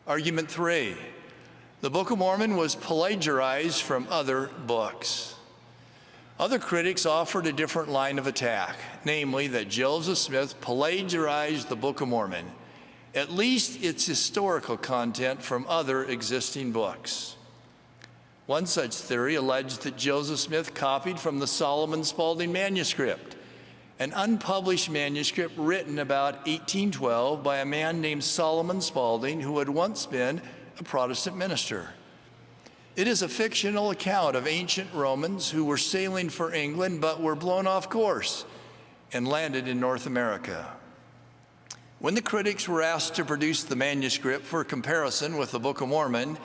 Argument 3, the Book of Mormon was plagiarized from other books. Other critics offered a different line of attack, namely that Joseph Smith plagiarized the Book of Mormon, at least its historical content, from other existing books. One such theory alleged that Joseph Smith copied from the Solomon Spaulding manuscript, an unpublished manuscript written about 1812 by a man named Solomon Spaulding, who had once been a Protestant minister. It is a fictional account of ancient Romans who were sailing for England but were blown off course and landed in North America. When the critics were asked to produce the manuscript for comparison with the Book of Mormon,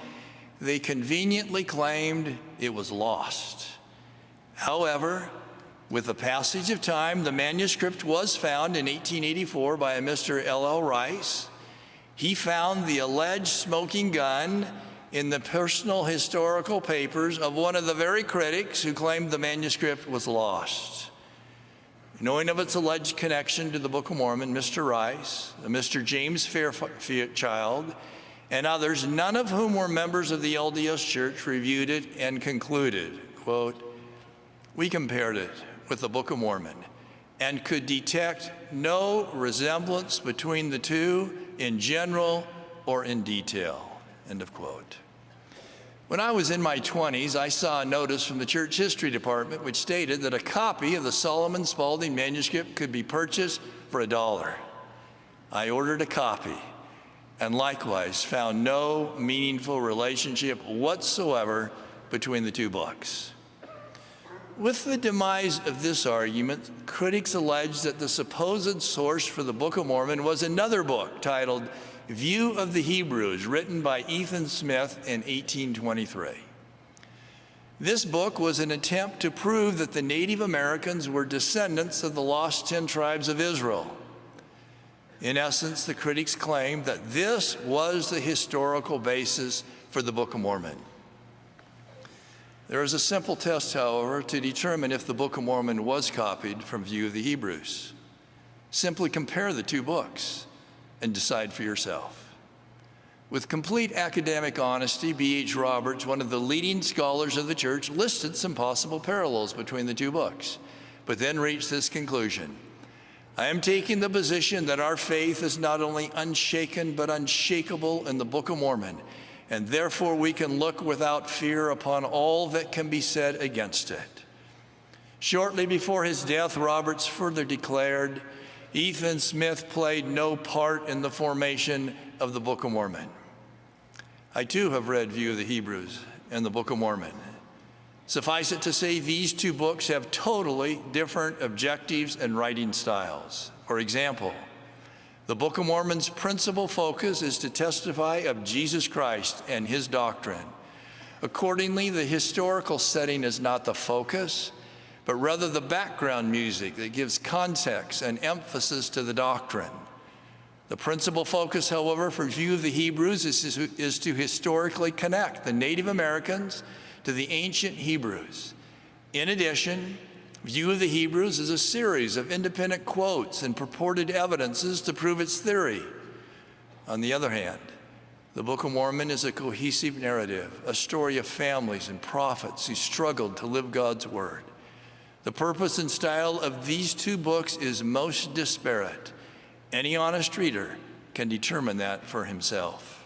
they conveniently claimed it was lost. However, with the passage of time, the manuscript was found in 1884 by a Mr. L.L. Rice. He found the alleged smoking gun in the personal historical papers of one of the very critics who claimed the manuscript was lost. Knowing of its alleged connection to the Book of Mormon, Mr. Rice, Mr. James Fairchild, and others, none of whom were members of the LDS Church, reviewed it and concluded, quote, "We compared it with the Book of Mormon and could detect no resemblance between the two in general or in detail," end of quote. When I was in my 20s, I saw a notice from the church history department which stated that a copy of the Solomon Spaulding manuscript could be purchased for $1. I ordered a copy and likewise found no meaningful relationship whatsoever between the two books. With the demise of this argument, critics allege that the supposed source for the Book of Mormon was another book titled View of the Hebrews, written by Ethan Smith in 1823. This book was an attempt to prove that the Native Americans were descendants of the lost 10 tribes of Israel. In essence, the critics claimed that this was the historical basis for the Book of Mormon. There is a simple test, however, to determine if the Book of Mormon was copied from View of the Hebrews. Simply compare the two books and decide for yourself. With complete academic honesty, B.H. Roberts, one of the leading scholars of the church, listed some possible parallels between the two books, but then reached this conclusion: I am taking the position that our faith is not only unshaken but unshakable in the Book of Mormon, and therefore we can look without fear upon all that can be said against it. Shortly before his death, Roberts further declared, Ethan Smith played no part in the formation of the Book of Mormon. I too have read View of the Hebrews and the Book of Mormon. Suffice it to say, these two books have totally different objectives and writing styles. For example, the Book of Mormon's principal focus is to testify of Jesus Christ and his doctrine. Accordingly, the historical setting is not the focus, but rather the background music that gives context and emphasis to the doctrine. The principal focus, however, for View of the Hebrews is to historically connect the Native Americans to the ancient Hebrews. In addition, View of the Hebrews is a series of independent quotes and purported evidences to prove its theory. On the other hand, the Book of Mormon is a cohesive narrative, a story of families and prophets who struggled to live God's word. The purpose and style of these two books is most disparate. Any honest reader can determine that for himself.